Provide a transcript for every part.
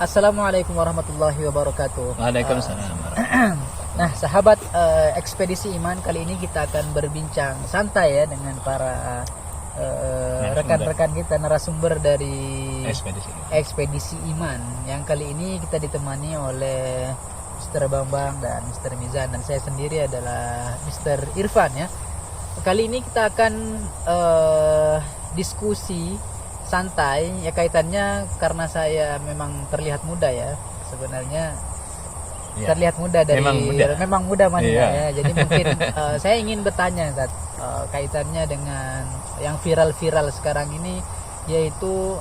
Assalamualaikum warahmatullahi wabarakatuh. Waalaikumsalam. Nah, sahabat Ekspedisi Iman, kali ini kita akan berbincang santai ya dengan para rekan-rekan kita, narasumber dari Ekspedisi Iman. Yang kali ini kita ditemani oleh Mr. Bambang dan Mr. Mizan, dan saya sendiri adalah Mr. Irfan ya. Kali ini kita akan diskusi santai ya, kaitannya karena saya memang terlihat muda ya sebenarnya ya, terlihat muda dari memang muda ya. Jadi mungkin saya ingin bertanya kaitannya dengan yang viral sekarang ini, yaitu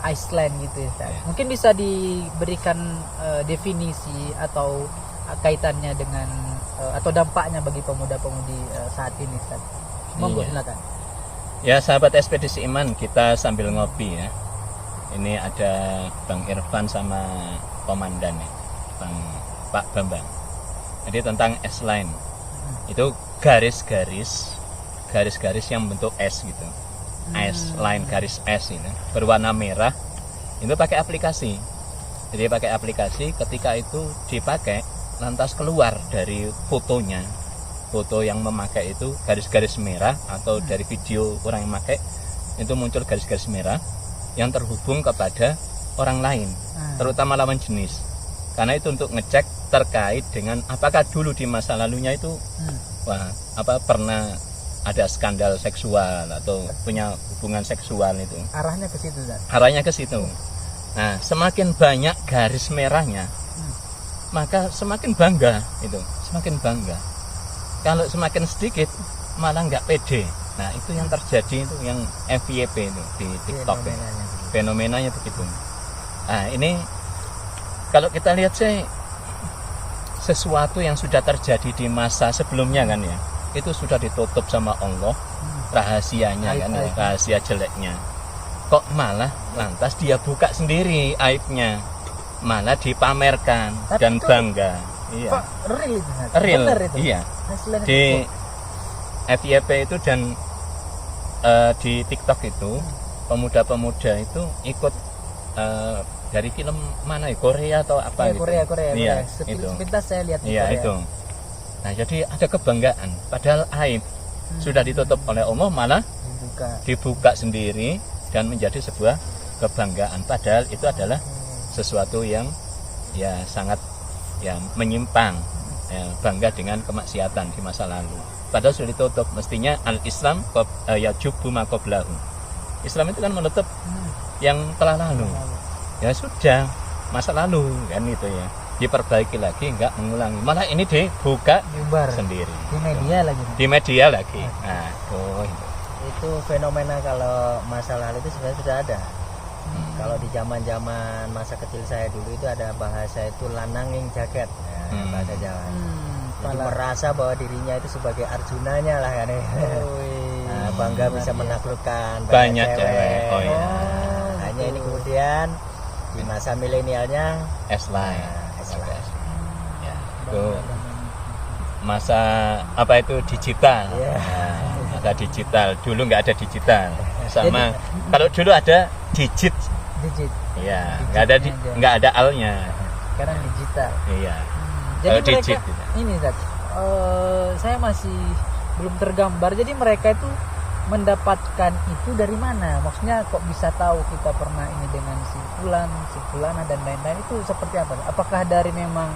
Iceland gitu ya. Mungkin bisa diberikan definisi atau kaitannya dengan atau dampaknya bagi pemuda-pemudi saat ini, Ustaz. Monggo silakan. Ya, sahabat Ekspedisi Iman, kita sambil ngopi ya. Ini ada Bang Irfan sama komandan ya, Pak Bambang. Jadi tentang S-line. Itu garis-garis yang bentuk S gitu. S-line, garis S ini berwarna merah. Itu pakai aplikasi. Jadi pakai aplikasi, ketika itu dipakai lantas keluar dari fotonya. Foto yang memakai itu garis-garis merah, atau dari video orang yang memakai itu muncul garis-garis merah yang terhubung kepada orang lain, terutama lawan jenis. Karena itu untuk ngecek terkait dengan apakah dulu di masa lalunya itu pernah ada skandal seksual atau punya hubungan seksual itu. Arahnya ke situ, Zat. Arahnya ke situ. Nah, semakin banyak garis merahnya, maka semakin bangga itu, semakin bangga. Kalau semakin sedikit malah nggak pede. Nah, itu yang terjadi, itu yang FYP itu di TikTok. Fenomenanya begitu. Nah, ini kalau kita lihat sih sesuatu yang sudah terjadi di masa sebelumnya kan ya, itu sudah ditutup sama Allah rahasianya kan, rahasia jeleknya. Kok malah lantas dia buka sendiri aibnya, malah dipamerkan. Tapi dan bangga. Iya. Pak, real itu. Real. Itu. Iya. Di FYP itu dan di TikTok itu pemuda-pemuda itu ikut dari film mana ya, Korea atau apa gitu. Korea. Iya, sepintas saya lihat di Korea. Korea. Itu. Nah, jadi ada kebanggaan, padahal aib sudah ditutup oleh Allah, malah dibuka sendiri dan menjadi sebuah kebanggaan, padahal itu adalah sesuatu yang ya sangat ya menyimpang, ya, bangga dengan kemaksiatan di masa lalu, padahal sudah ditutup. Mestinya al-Islam ya jubu ma qablahu. Islam itu kan menutup yang telah lalu. Ya sudah, masa lalu kan itu ya, diperbaiki lagi, enggak mengulangi. Malah ini dibuka sendiri di media lagi. Nah, itu fenomena. Kalau masa lalu itu sebenarnya sudah ada. Kalau di zaman masa kecil saya dulu itu ada bahasa itu lananging jaket, bahasa Jawa. Jadi merasa bahwa dirinya itu sebagai Arjunanya lah kan. Bangga bisa menaklukkan banyak cewek. Hanya ini kemudian di masa milenialnya S-line. Ya, itu masa apa itu digital. Ada digital, dulu nggak ada digital. Sama kalau dulu ada digit. Iya, nggak ada alnya. Sekarang digital. Iya. Jadi mereka ini saya masih belum tergambar. Jadi mereka itu mendapatkan itu dari mana? Maksudnya kok bisa tahu kita pernah ini dengan si fulana dan lain-lain, itu seperti apa? Apakah dari memang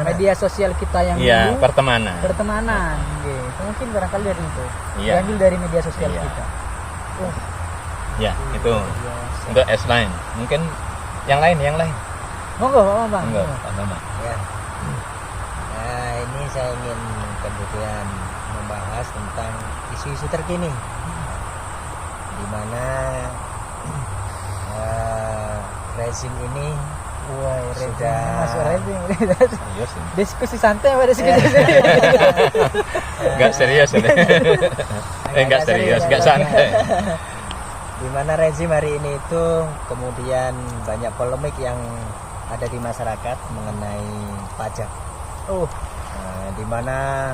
media sosial kita yang dulu pertemanan gitu. Mungkin barangkali dari itu diambil dari media sosial kita. Ya, itu untuk S-line. Mungkin yang lain monggo Bang. Ya. Nah, ini saya ingin kemudian membahas tentang isu-isu terkini, di mana rezim ini sudah diskusi santai apa diskusi serius? Enggak serius ini. Enggak serius, enggak santai. Di mana rezim hari ini itu kemudian banyak polemik yang ada di masyarakat mengenai pajak. Di mana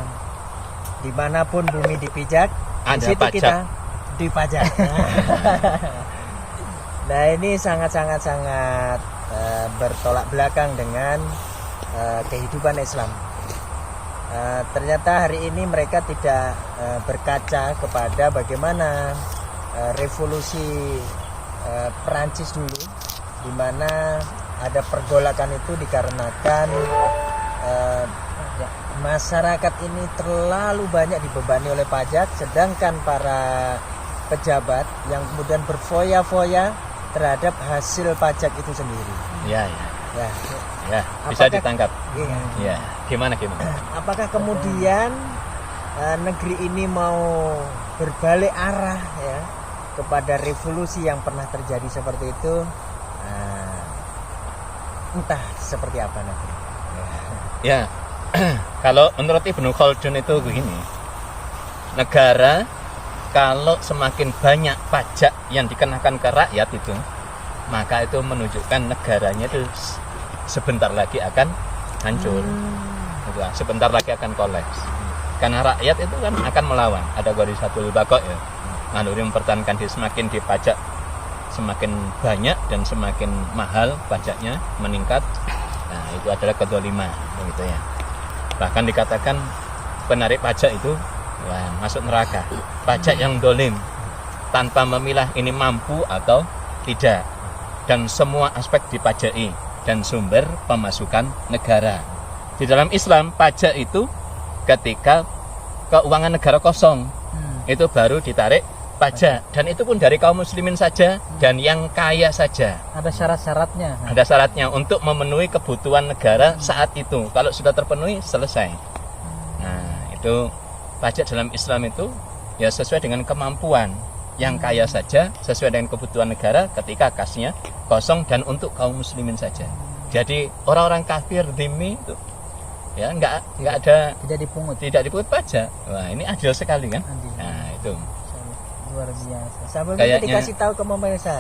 dimanapun bumi dipijak, ada di situ pajak. Kita dipajak. Nah ini sangat bertolak belakang dengan kehidupan Islam. Ternyata hari ini mereka tidak berkaca kepada bagaimana revolusi Perancis dulu, di mana ada pergolakan itu dikarenakan masyarakat ini terlalu banyak dibebani oleh pajak, sedangkan para pejabat yang kemudian berfoya-foya terhadap hasil pajak itu sendiri. Ya. Bisa ditangkap. Iya. Ya, gimana? Apakah kemudian negeri ini mau berbalik arah ya kepada revolusi yang pernah terjadi seperti itu? Entah seperti apa nanti. Ya, kalau menurut Ibnu Khaldun itu begini, negara kalau semakin banyak pajak yang dikenakan ke rakyat itu, maka itu menunjukkan negaranya itu sebentar lagi akan hancur, sebentar lagi akan kolaps. Karena rakyat itu kan akan melawan. Ada Gharizatul Baqo ya, naluri mempertahankan diri, semakin dipajak semakin banyak dan semakin mahal pajaknya meningkat. Nah itu adalah kedzaliman, begitu ya. Bahkan dikatakan penarik pajak itu masuk neraka. Pajak yang dolim tanpa memilah ini mampu atau tidak, dan semua aspek dipajaki dan sumber pemasukan negara. Di dalam Islam pajak itu ketika keuangan negara kosong, itu baru ditarik pajak, dan itu pun dari kaum muslimin saja dan yang kaya saja. Ada syarat-syaratnya. Ada syaratnya untuk memenuhi kebutuhan negara saat itu. Kalau sudah terpenuhi, selesai. Nah, itu pajak dalam Islam itu ya sesuai dengan kemampuan. Yang kaya saja sesuai dengan kebutuhan negara ketika kasnya kosong dan untuk kaum muslimin saja. Jadi orang-orang kafir dhimmi itu ya nggak ada, tidak dipungut pajak. Wah, ini adil sekali kan? Adil. Nah, itu luar biasa. Sambil kayaknya dikasih tahu ke pemirsa,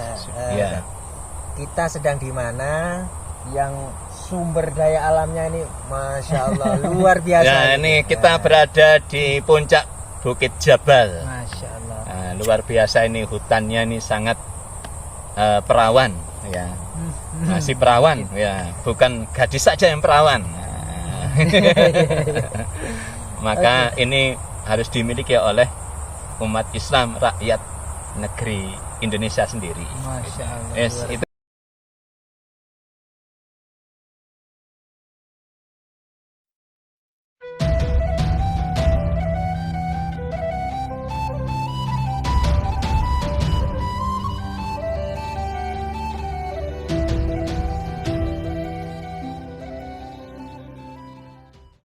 kita sedang di mana, yang sumber daya alamnya ini masya Allah luar biasa. Nah, ini kita berada di puncak Bukit Jabal. Masya Allah. Nah, luar biasa ini, hutannya ini sangat perawan ya. Masih perawan ya, bukan gadis saja yang perawan. Nah. Maka ini harus dimiliki oleh umat Islam, rakyat negeri Indonesia sendiri. Masya Allah. Yes, itu